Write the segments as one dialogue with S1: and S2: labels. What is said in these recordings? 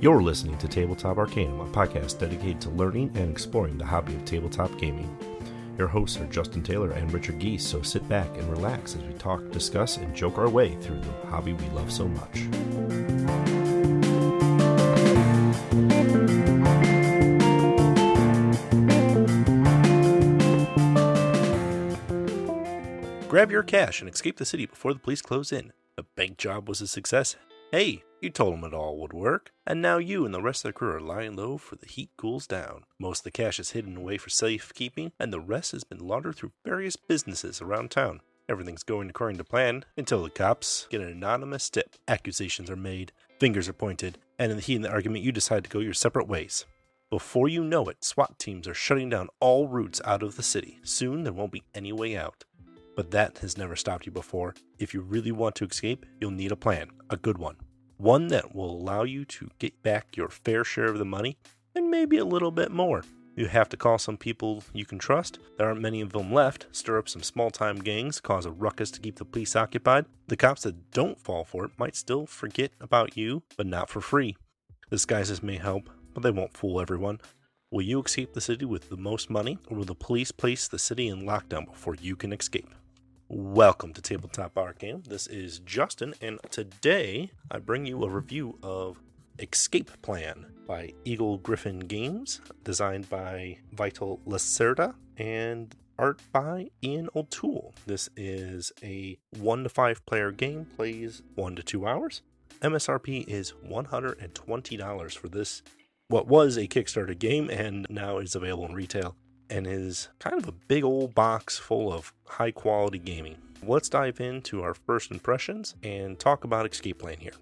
S1: You're listening to Tabletop Arcanum, a podcast dedicated to learning and exploring the hobby of tabletop gaming. Your hosts are Justin Taylor and Richard Giese, so sit back and relax as we talk, discuss, and joke our way through the hobby we love so much. Grab your cash and escape the city before the police close in. The bank job was a success. Hey, you told them it all would work, and now you and the rest of the crew are lying low for the heat cools down. Most of the cash is hidden away for safekeeping, and the rest has been laundered through various businesses around town. Everything's going according to plan until the cops get an anonymous tip. Accusations are made, fingers are pointed, and in the heat of the argument you decide to go your separate ways. Before you know it, SWAT teams are shutting down all routes out of the city. Soon there won't be any way out. But that has never stopped you before. If you really want to escape, you'll need a plan, a good one. One that will allow you to get back your fair share of the money, and maybe a little bit more. You have to call some people you can trust. There aren't many of them left. Stir up some small-time gangs, cause a ruckus to keep the police occupied. The cops that don't fall for it might still forget about you, but not for free. Disguises may help, but they won't fool everyone. Will you escape the city with the most money, or will the police place the city in lockdown before you can escape? Welcome to Tabletop Arcanum. This is Justin, and today I bring you a review of Escape Plan by Eagle Griffin Games, designed by Vital Lacerda, and art by Ian O'Toole. This is a 1 to 5 player game, plays 1 to 2 hours. MSRP is $120 for this, what was a Kickstarter game and now is available in retail, and is kind of a big old box full of high quality gaming. Let's dive into our first impressions and talk about Escape Plan here.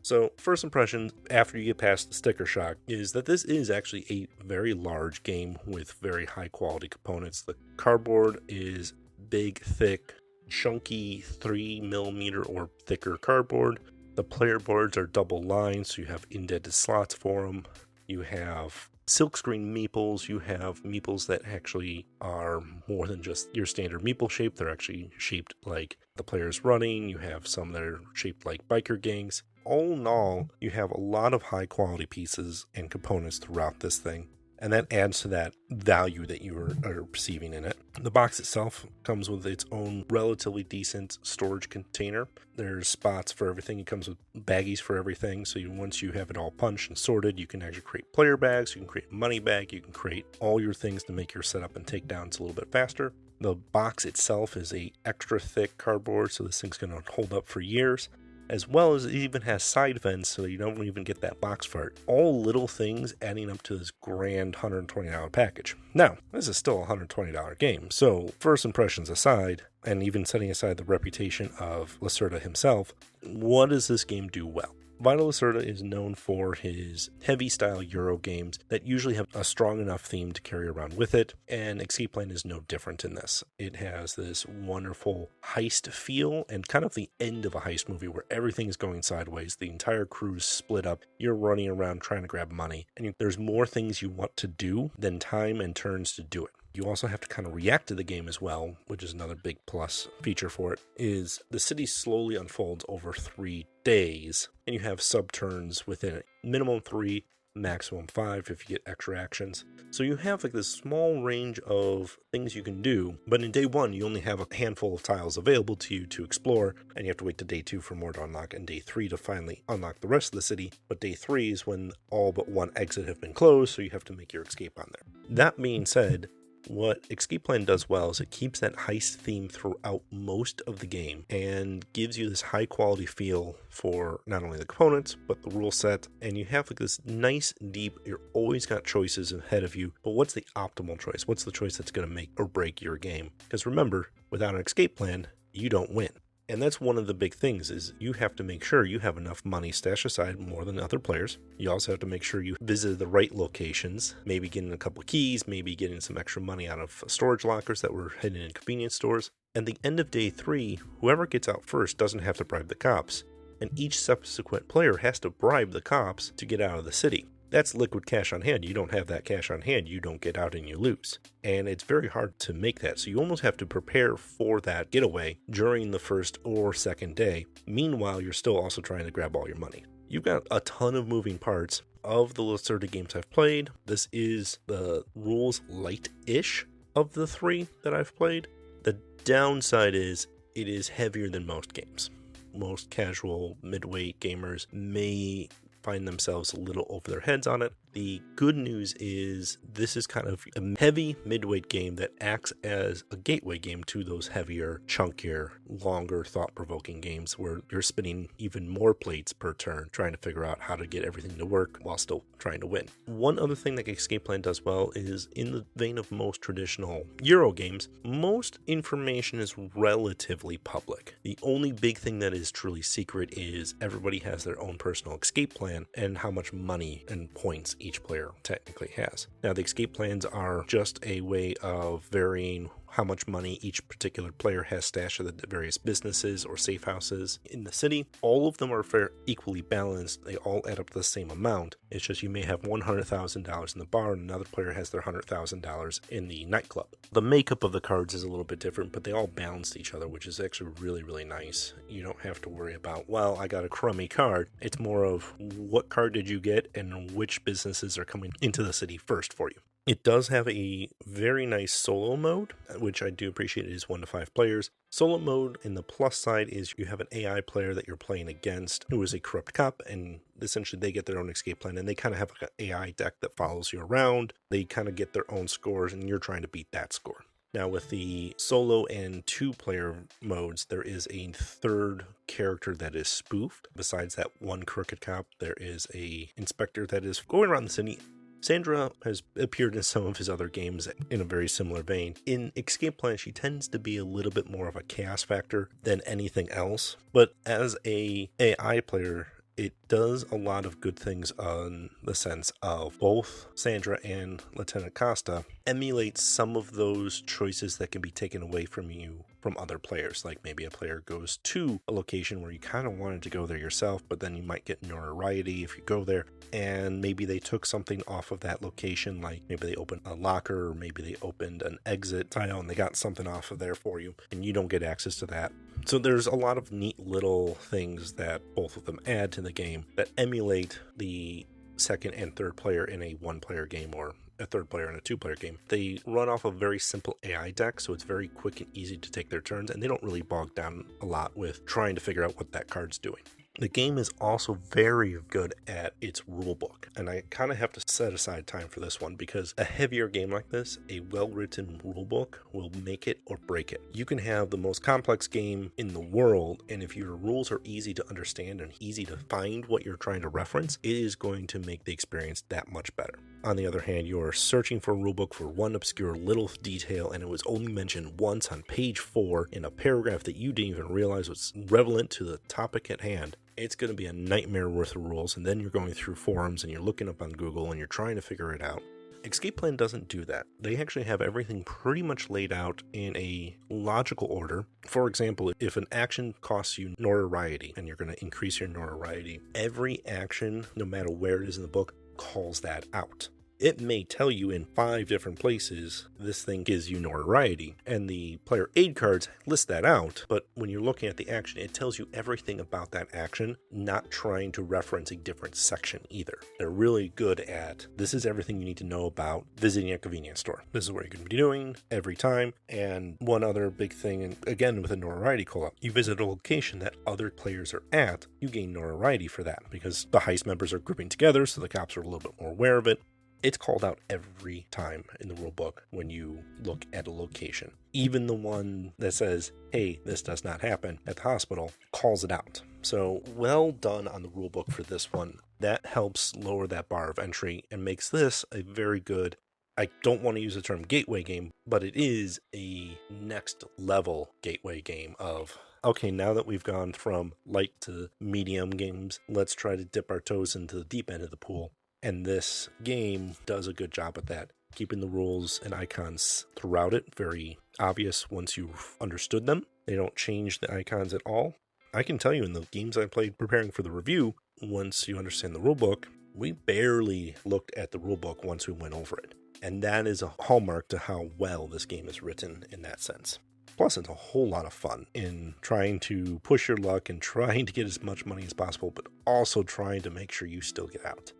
S1: So first impression after you get past the sticker shock is that this is actually a very large game with very high quality components. The cardboard is big, thick, chunky 3mm or thicker cardboard. The player boards are double lined, so you have indented slots for them. You have silkscreen meeples. You have meeples that actually are more than just your standard meeple shape. They're actually shaped like the player's running. You have some that are shaped like biker gangs. All in all, you have a lot of high quality pieces and components throughout this thing, and that adds to that value that you are perceiving in it. The box itself comes with its own relatively decent storage container. There's spots for everything. It comes with baggies for everything. So once you have it all punched and sorted, you can actually create player bags. You can create a money bag. You can create all your things to make your setup and takedowns a little bit faster. The box itself is a extra thick cardboard, so this thing's going to hold up for years. As well as it even has side vents, so you don't even get that box fart. All little things adding up to this grand $120 package. Now, this is still a $120 game, so first impressions aside, and even setting aside the reputation of Lacerda himself, what does this game do well? Vital Lacerda is known for his heavy-style Euro games that usually have a strong enough theme to carry around with it, and Escape Plan is no different in this. It has this wonderful heist feel, and kind of the end of a heist movie where everything is going sideways, the entire crew's split up, you're running around trying to grab money, and there's more things you want to do than time and turns to do it. You also have to kind of react to the game as well, which is another big plus feature for it, is the city slowly unfolds over 3 days, and you have sub-turns within it. Minimum 3, maximum 5 if you get extra actions. So you have like this small range of things you can do, but in day 1, you only have a handful of tiles available to you to explore, and you have to wait to day 2 for more to unlock, and day 3 to finally unlock the rest of the city. But day 3 is when all but one exit have been closed, so you have to make your escape on there. That being said, what Escape Plan does well is it keeps that heist theme throughout most of the game and gives you this high quality feel for not only the components, but the rule set. And you have like this nice, deep, you're always got choices ahead of you, but what's the optimal choice? What's the choice that's going to make or break your game? Because remember, without an escape plan, you don't win. And that's one of the big things is you have to make sure you have enough money stashed aside more than other players. You also have to make sure you visited the right locations, maybe getting a couple of keys, maybe getting some extra money out of storage lockers that were hidden in convenience stores. At the end of day 3, whoever gets out first doesn't have to bribe the cops, and each subsequent player has to bribe the cops to get out of the city. That's liquid cash on hand. You don't have that cash on hand, you don't get out and you lose. And it's very hard to make that. So you almost have to prepare for that getaway during the first or second day. Meanwhile, you're still also trying to grab all your money. You've got a ton of moving parts, Of the Lacerda games I've played, this is the rules light-ish of the 3 that I've played. The downside is it is heavier than most games. Most casual midweight gamers may find themselves a little over their heads on it. The good news is this is kind of a heavy midweight game that acts as a gateway game to those heavier, chunkier, longer, thought-provoking games where you're spinning even more plates per turn, trying to figure out how to get everything to work while still trying to win. One other thing that Escape Plan does well is, in the vein of most traditional Euro games, most information is relatively public. The only big thing that is truly secret is everybody has their own personal escape plan and how much money and points each player technically has. Now, the escape plans are just a way of varying how much money each particular player has stashed at the various businesses or safe houses in the city. All of them are equally balanced. They all add up to the same amount. It's just you may have $100,000 in the bar and another player has their $100,000 in the nightclub. The makeup of the cards is a little bit different, but they all balance each other, which is actually really, really nice. You don't have to worry about, well, I got a crummy card. It's more of what card did you get and which businesses are coming into the city first for you. It does have a very nice solo mode, which I do appreciate. It is 1 to 5 players. Solo mode in the plus side is you have an AI player that you're playing against who is a corrupt cop, and essentially they get their own escape plan, and they kind of have like an AI deck that follows you around. They kind of get their own scores, and you're trying to beat that score. Now, with the solo and 2-player modes, there is a third character that is spoofed. Besides that one crooked cop, there is a inspector that is going around the city. Sandra has appeared in some of his other games in a very similar vein. In Escape Plan, she tends to be a little bit more of a chaos factor than anything else. But as a AI player, it does a lot of good things on the sense of both Sandra and Lieutenant Costa emulate some of those choices that can be taken away from you from other players. Like maybe a player goes to a location where you kind of wanted to go there yourself, but then you might get notoriety if you go there, and maybe they took something off of that location, like maybe they opened a locker or maybe they opened an exit tile and they got something off of there for you and you don't get access to that. So there's a lot of neat little things that both of them add to the game that emulate the second and third player in a 1-player game or a 3rd player in a 2-player game. They run off a very simple AI deck, so it's very quick and easy to take their turns, and they don't really bog down a lot with trying to figure out what that card's doing. The game is also very good at its rulebook, and I kind of have to set aside time for this one because a heavier game like this, a well-written rulebook will make it or break it. You can have the most complex game in the world, and if your rules are easy to understand and easy to find what you're trying to reference, it is going to make the experience that much better. On the other hand, you're searching for a rulebook for one obscure little detail, and it was only mentioned once on page 4 in a paragraph that you didn't even realize was relevant to the topic at hand. It's going to be a nightmare worth of rules, and then you're going through forums and you're looking up on Google and you're trying to figure it out. Escape Plan doesn't do that. They actually have everything pretty much laid out in a logical order. For example, if an action costs you notoriety and you're going to increase your notoriety, every action, no matter where it is in the book, calls that out. It may tell you in 5 different places this thing gives you notoriety, and the player aid cards list that out, but when you're looking at the action, it tells you everything about that action, not trying to reference a different section either. They're really good at, this is everything you need to know about visiting a convenience store. This is what you're going to be doing every time. And one other big thing, and again with a notoriety call-up, you visit a location that other players are at, you gain notoriety for that, because the heist members are grouping together, so the cops are a little bit more aware of it. It's called out every time in the rulebook when you look at a location. Even the one that says, hey, this does not happen at the hospital, calls it out. So well done on the rulebook for this one. That helps lower that bar of entry and makes this a very good, I don't want to use the term gateway game, but it is a next level gateway game of, okay, now that we've gone from light to medium games, let's try to dip our toes into the deep end of the pool. And this game does a good job at that, keeping the rules and icons throughout it very obvious once you've understood them. They don't change the icons at all. I can tell you in the games I played preparing for the review, once you understand the rulebook, we barely looked at the rulebook once we went over it. And that is a hallmark to how well this game is written in that sense. Plus, it's a whole lot of fun in trying to push your luck and trying to get as much money as possible, but also trying to make sure you still get out.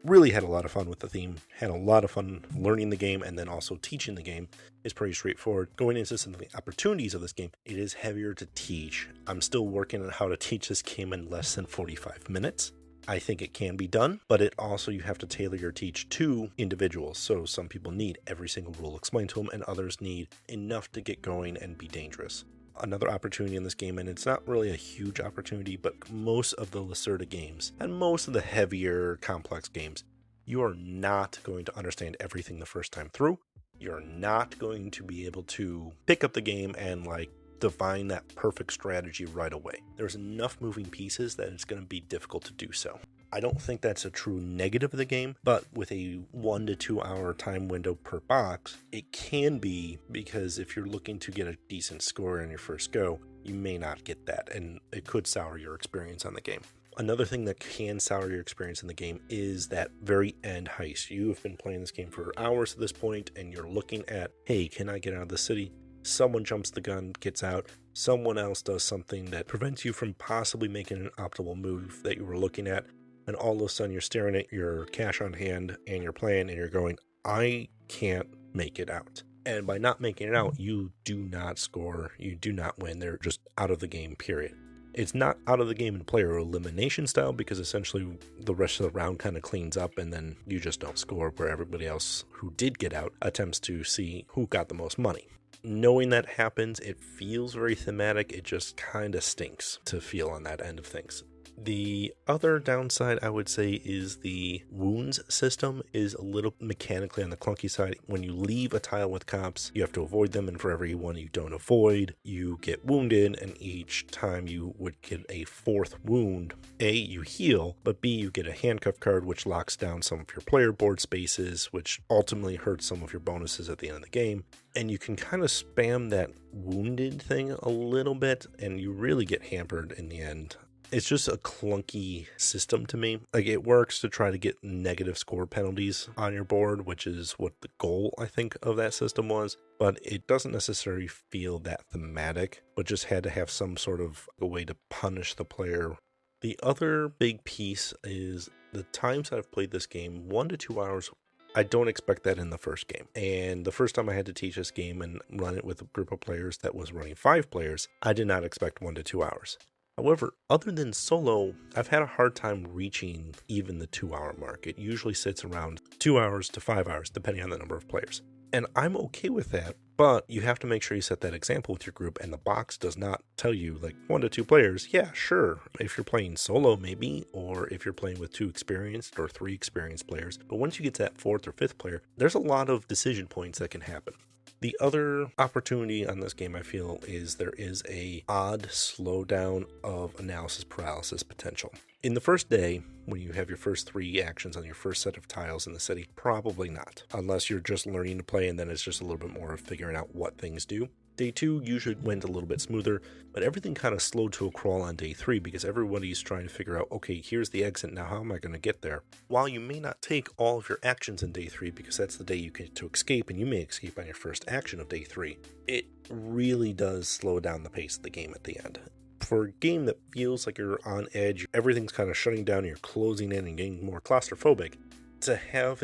S1: Really had a lot of fun with the theme, had a lot of fun learning the game, and then also teaching the game. Is pretty straightforward. Going into some of the opportunities of this game, it is heavier to teach. I'm still working on how to teach this game in less than 45 minutes. I think it can be done, but it also, you have to tailor your teach to individuals. So some people need every single rule explained to them, and others need enough to get going and be dangerous. Another opportunity in this game, and it's not really a huge opportunity, but most of the Lacerda games, and most of the heavier, complex games, you are not going to understand everything the first time through. You're not going to be able to pick up the game and define that perfect strategy right away. There's enough moving pieces that it's going to be difficult to do so. I don't think that's a true negative of the game, but with a 1 to 2 hour time window per box, it can be, because if you're looking to get a decent score on your first go, you may not get that, and it could sour your experience on the game. Another thing that can sour your experience in the game is that very end heist. You have been playing this game for hours at this point, and you're looking at, hey, can I get out of the city? Someone jumps the gun, gets out. Someone else does something that prevents you from possibly making an optimal move that you were looking at. And all of a sudden you're staring at your cash on hand and your plan, and you're going, I can't make it out. And by not making it out, you do not score. You do not win. They're just out of the game, period. It's not out of the game in player elimination style, because essentially the rest of the round kind of cleans up and then you just don't score, where everybody else who did get out attempts to see who got the most money. Knowing that happens, it feels very thematic. It just kind of stinks to feel on that end of things. The other downside, I would say, is the wounds system is a little mechanically on the clunky side. When you leave a tile with cops, you have to avoid them, and for every one you don't avoid, you get wounded, and each time you would get a fourth wound, A, you heal, but B, you get a handcuff card, which locks down some of your player board spaces, which ultimately hurts some of your bonuses at the end of the game. And you can kind of spam that wounded thing a little bit, and you really get hampered in the end. It's just a clunky system to me. It works to try to get negative score penalties on your board, which is what the goal, I think, of that system was. But it doesn't necessarily feel that thematic, but just had to have some sort of a way to punish the player. The other big piece is the times I've played this game, 1 to 2 hours. I don't expect that in the first game. And the first time I had to teach this game and run it with a group of players that was running 5 players, I did not expect 1 to 2 hours. However, other than solo, I've had a hard time reaching even the 2 hour mark. It usually sits around 2 hours to 5 hours, depending on the number of players. And I'm okay with that, but you have to make sure you set that example with your group, and the box does not tell you 1 to 2 players. Yeah, sure. If you're playing solo, maybe, or if you're playing with 2 experienced or 3 experienced players. But once you get to that 4th or 5th player, there's a lot of decision points that can happen. The other opportunity on this game, I feel, is there is a odd slowdown of analysis paralysis potential. In the first day, when you have your first 3 actions on your first set of tiles in the city, probably not, unless you're just learning to play and then it's just a little bit more of figuring out what things do. Day 2 usually went a little bit smoother, but everything kind of slowed to a crawl on day 3 because everybody's trying to figure out, okay, here's the exit, now how am I going to get there? While you may not take all of your actions in day 3 because that's the day you get to escape, and you may escape on your first action of day 3, it really does slow down the pace of the game at the end. For a game that feels like you're on edge, everything's kind of shutting down and you're closing in and getting more claustrophobic, to have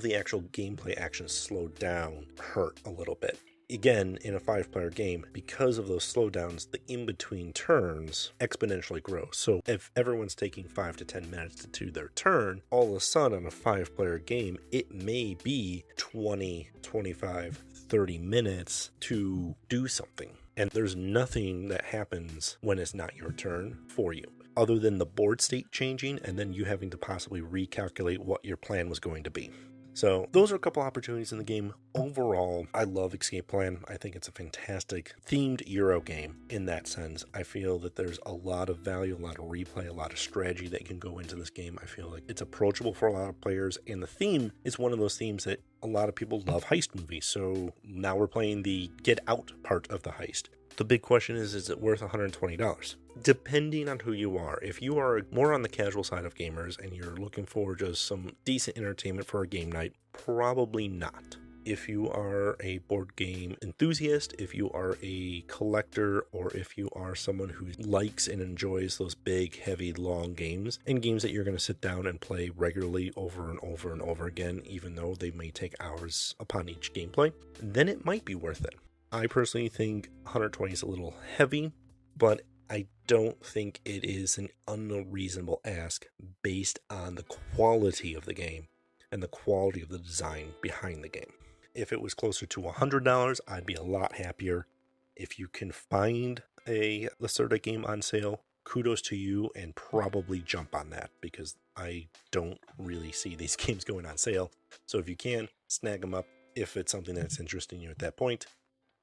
S1: the actual gameplay actions slowed down hurt a little bit. Again, in a 5-player game, because of those slowdowns, the in-between turns exponentially grow. So if everyone's taking 5 to 10 minutes to do their turn, all of a sudden on a 5-player game, it may be 20, 25, 30 minutes to do something. And there's nothing that happens when it's not your turn for you, other than the board state changing and then you having to possibly recalculate what your plan was going to be. So those are a couple opportunities in the game. Overall, I love Escape Plan. I think it's a fantastic themed Euro game in that sense. I feel that there's a lot of value, a lot of replay, a lot of strategy that can go into this game. I feel like it's approachable for a lot of players, and the theme is one of those themes that a lot of people love heist movies. So now we're playing the get out part of the heist. The big question is it worth $120? Depending on who you are. If you are more on the casual side of gamers and you're looking for just some decent entertainment for a game night, probably not. If you are a board game enthusiast, if you are a collector, or if you are someone who likes and enjoys those big, heavy, long games, and games that you're going to sit down and play regularly over and over and over again, even though they may take hours upon each gameplay, then it might be worth it. I personally think 120 is a little heavy, but I don't think it is an unreasonable ask based on the quality of the game and the quality of the design behind the game. If it was closer to $100, I'd be a lot happier. If you can find a Lacerda game on sale, kudos to you, and probably jump on that, because I don't really see these games going on sale. So if you can, snag them up if it's something that's interesting you at that point.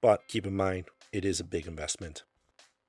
S1: But keep in mind, it is a big investment.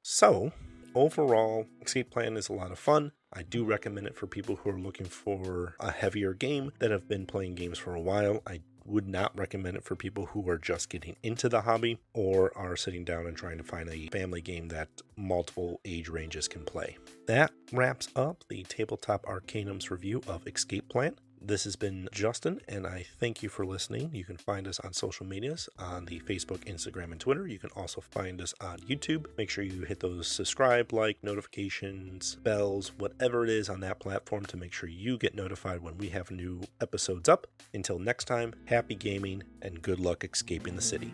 S1: So, overall, Escape Plan is a lot of fun. I do recommend it for people who are looking for a heavier game that have been playing games for a while. I would not recommend it for people who are just getting into the hobby or are sitting down and trying to find a family game that multiple age ranges can play. That wraps up the Tabletop Arcanum's review of Escape Plan. This has been Justin, and I thank you for listening. You can find us on social medias on the Facebook, Instagram, and Twitter. You can also find us on YouTube. Make sure you hit those subscribe, like, notifications, bells, whatever it is on that platform to make sure you get notified when we have new episodes up. Until next time, happy gaming and good luck escaping the city.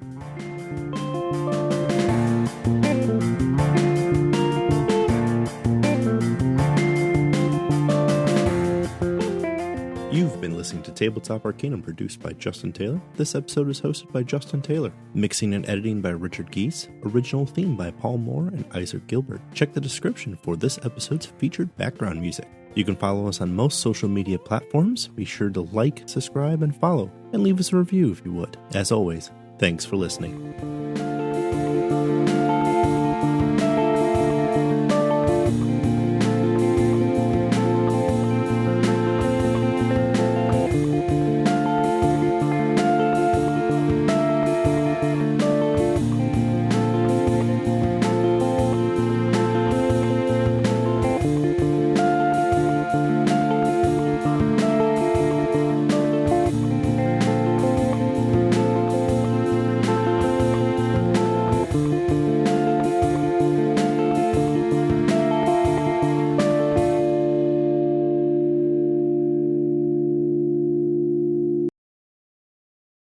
S1: You've been listening to Tabletop Arcanum, produced by Justin Taylor. This episode is hosted by Justin Taylor. Mixing and editing by Richard Giese. Original theme by Paul Moore and Issac Gilbert. Check the description for this episode's featured background music. You can follow us on most social media platforms. Be sure to like, subscribe, and follow, and leave us a review if you would. As always, thanks for listening.